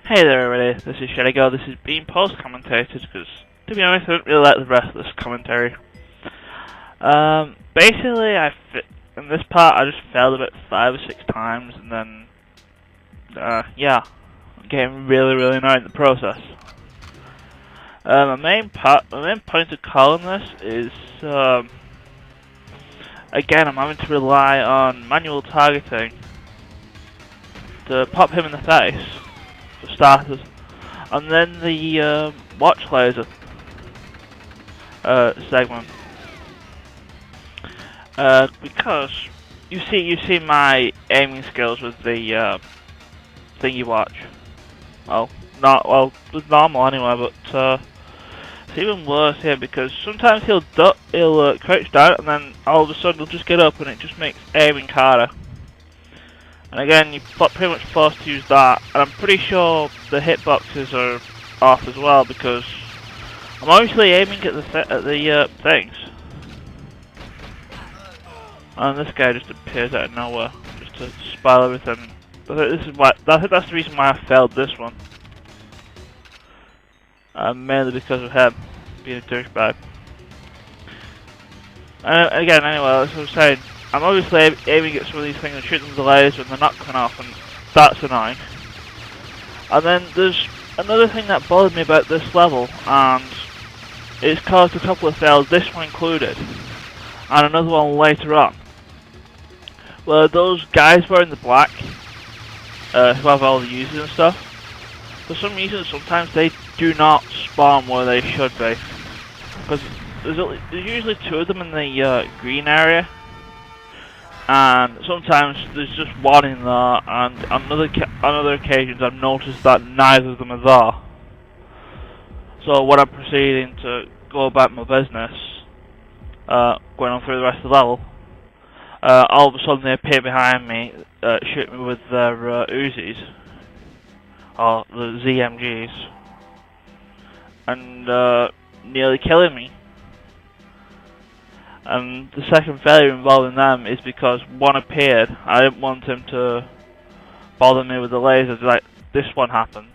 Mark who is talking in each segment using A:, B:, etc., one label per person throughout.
A: Hey there everybody, this is Shedigo. This is being post-commentated because, to be honest, I don't really like the rest of this commentary. Basically, in this part I just failed about 5 or 6 times and then, yeah, I'm getting really annoyed in the process. My main point of calling this is, again, I'm having to rely on manual targeting to pop him in the face, for starters, and then the watch laser segment, because you see my aiming skills with the thing you watch. Well, it's normal anyway, but it's even worse here because sometimes he'll crouch down and then all of a sudden he'll just get up and it just makes aiming harder. And again, you're pretty much forced to use that, and I'm pretty sure the hitboxes are off as well because I'm obviously aiming at the things, and this guy just appears out of nowhere just to spoil everything. I think that's the reason why I failed this one, mainly because of him being a douchebag. And again, anyway, as I was saying, I'm obviously aiming at some of these things and shooting them with the lasers when they're not coming off, and that's annoying. And then there's another thing that bothered me about this level, and it's caused a couple of fails, this one included, and another one later on, where those guys wearing the black, who have all the users and stuff, for some reason sometimes they do not spawn where they should be, because there's usually 2 of them in the green area, and sometimes there's just one in there, and on other occasions I've noticed that neither of them are there. So when I'm proceeding to go about my business, going on through the rest of the level, all of a sudden they appear behind me, shoot me with their Uzis, or the ZMGs, and nearly killing me. And the second failure involving them is because one appeared. I didn't want him to bother me with the lasers like this one happened.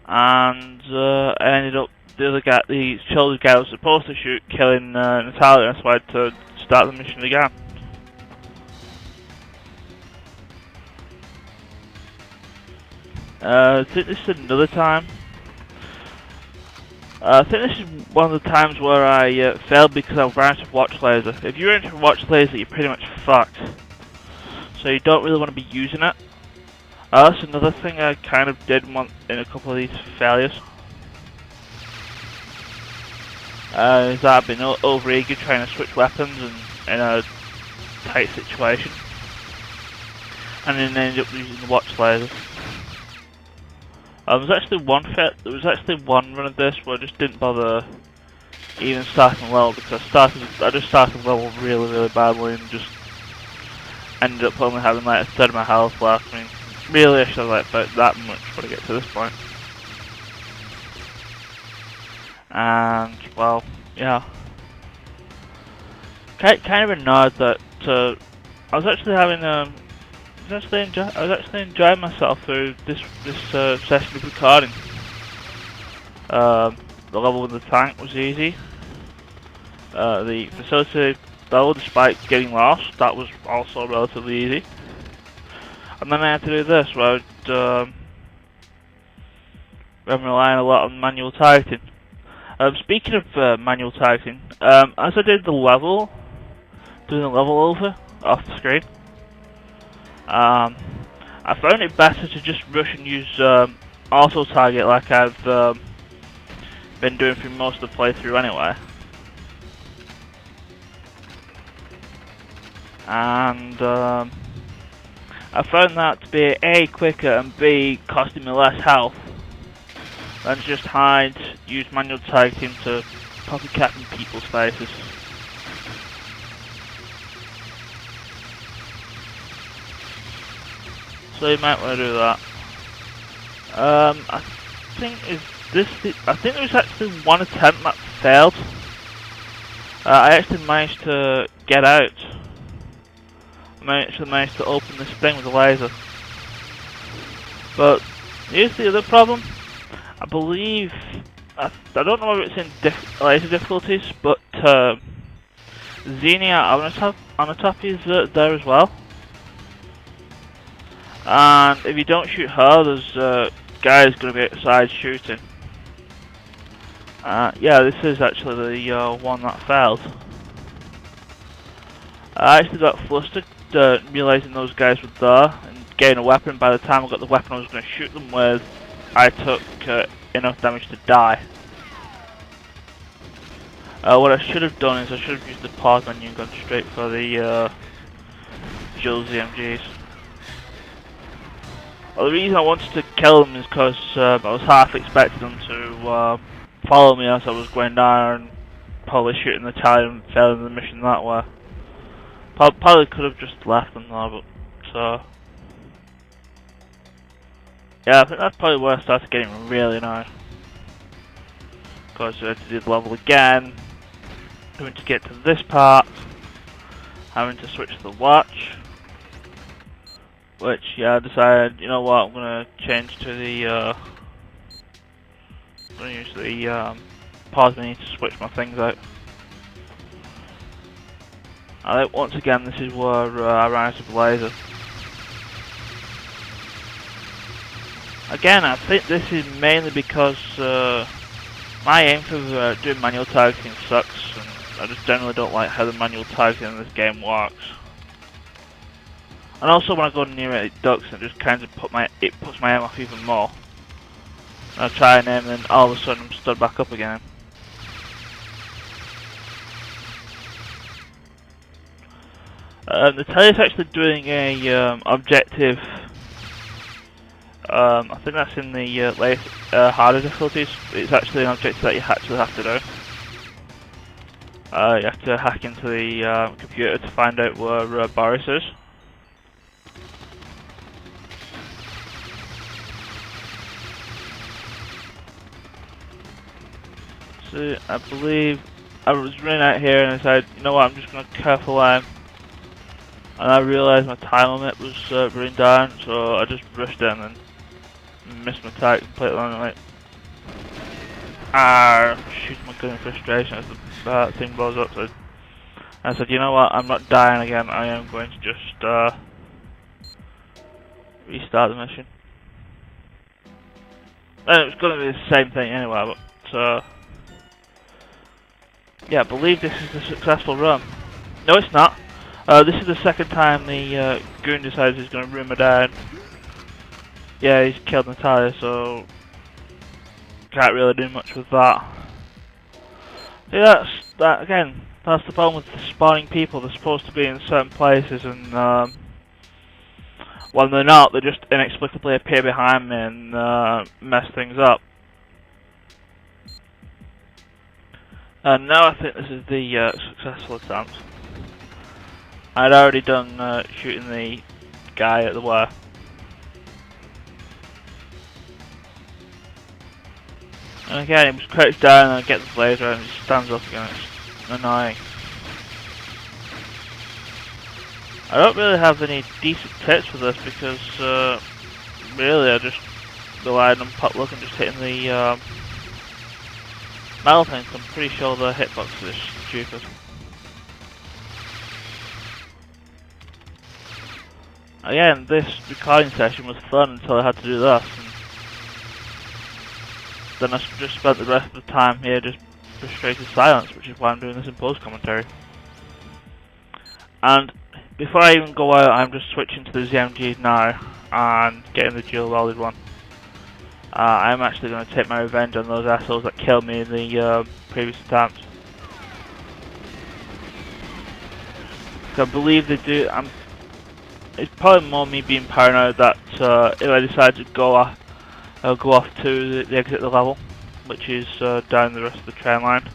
A: And I ended up, the shoulder guy I was supposed to shoot, killing Natalia, so I had to start the mission again. I think this is another time. I think this is one of the times where I failed because I ran out of watch laser. If you run out of watch laser, you're pretty much fucked. So you don't really want to be using it. That's another thing I kind of did want in a couple of these failures. Is that I've been overeager trying to switch weapons in a tight situation. And then ended up using the watch laser. There was actually one run of this where I just didn't bother even starting the level because I just started the level really badly and just ended up only having like a third of my health left. I mean, really I should have like about that much before I get to this point. And well, yeah, kind of annoyed that I was actually having I was actually enjoying myself through this session of recording. The level with the tank was easy. The facility level, despite getting lost, that was also relatively easy. And then I had to do this, where I'm relying a lot on manual targeting. Speaking of manual targeting, as I did the level, doing the level over off the screen, I found it better to just rush and use auto target like I've been doing through most of the playthrough anyway. And I found that to be A, quicker, and B, costing me less health than to just use manual targeting to copycat in people's faces. So you might want to do that. I think there was actually one attempt that failed. I actually managed to get out. I actually managed to open this thing with a laser. But here's the other problem. I believe I don't know if it's in later difficulties, but Xenia on the top is there as well. And if you don't shoot her, there's guys going to be outside shooting. Yeah, this is actually the one that failed. I actually got flustered realising those guys were there and getting a weapon. By the time I got the weapon I was going to shoot them with, I took enough damage to die. What I should have done is I should have used the pause menu and gone straight for the dual ZMGs. Well, the reason I wanted to kill them is because I was half expecting them to follow me as I was going down and probably shooting the tower and failing the mission that way. Probably could have just left them there, but yeah, I think that's probably where I started getting really annoyed. Because I had to do the level again, having to get to this part, having to switch to the watch. Which, yeah, I decided, you know what, I'm gonna change to the, I'm gonna use the, pause menu to switch my things out. I think, once again, this is where I ran out of laser. Again, I think this is mainly because, my aim for doing manual targeting sucks, and I just generally don't like how the manual targeting in this game works. And also when I go near it, it ducks and it just kind of puts my aim off even more. And I try and aim and then all of a sudden I'm stood back up again. The telly's actually doing a objective. I think that's in the latest harder difficulties. It's actually an objective that you actually have to do. You have to hack into the computer to find out where Boris is. So I believe I was running out here and I said, you know what, I'm just going to careful aim. And I realised my time limit was running down, so I just rushed in and missed my target completely on it. Shooting my gun in frustration as the thing blows up. So I said, you know what, I'm not dying again, I am going to just restart the mission. And it was going to be the same thing anyway, but yeah, I believe this is the successful run. No, it's not. This is the second time the goon decides he's going to ruin my dad. Yeah, he's killed Natalia, so can't really do much with that. Yeah, that again. That's the problem with the spawning people. They're supposed to be in certain places, and when they're not, they just inexplicably appear behind me and mess things up. And now I think this is the successful attempt. I'd already done shooting the guy at the wire. And again, he was crouched down and I get the laser and he stands up again. It's annoying. I don't really have any decent tips for this because really I just relied on pot luck and just hitting the metal things. I'm pretty sure the hitboxes are stupid. Again, this recording session was fun until I had to do this. And then I just spent the rest of the time here just frustrated silence, which is why I'm doing this in post-commentary. And before I even go out, I'm just switching to the ZMG now and getting the dual welded one. I'm actually going to take my revenge on those assholes that killed me in the previous attempts. I believe they do. It's probably more me being paranoid that if I decide to go off to the exit of the level, which is down the rest of the train line,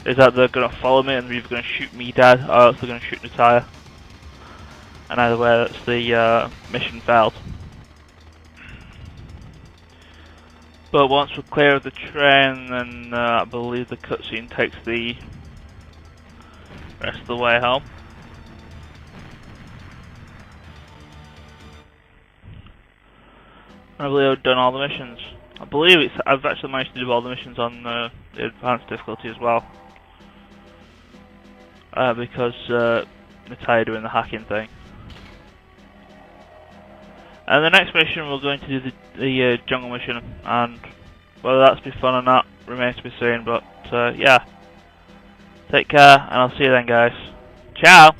A: is that they're going to follow me and they're either going to shoot me dead or else they're going to shoot Natalia. And either way, that's the mission failed. But once we're clear of the train, then I believe the cutscene takes the rest of the way home. I believe I've done all the missions. I believe I've actually managed to do all the missions on the advanced difficulty as well. Because I'm tired of doing the hacking thing. And the next mission we're going to do the jungle mission, and whether that's be fun or not remains to be seen, but yeah. Take care, and I'll see you then, guys. Ciao!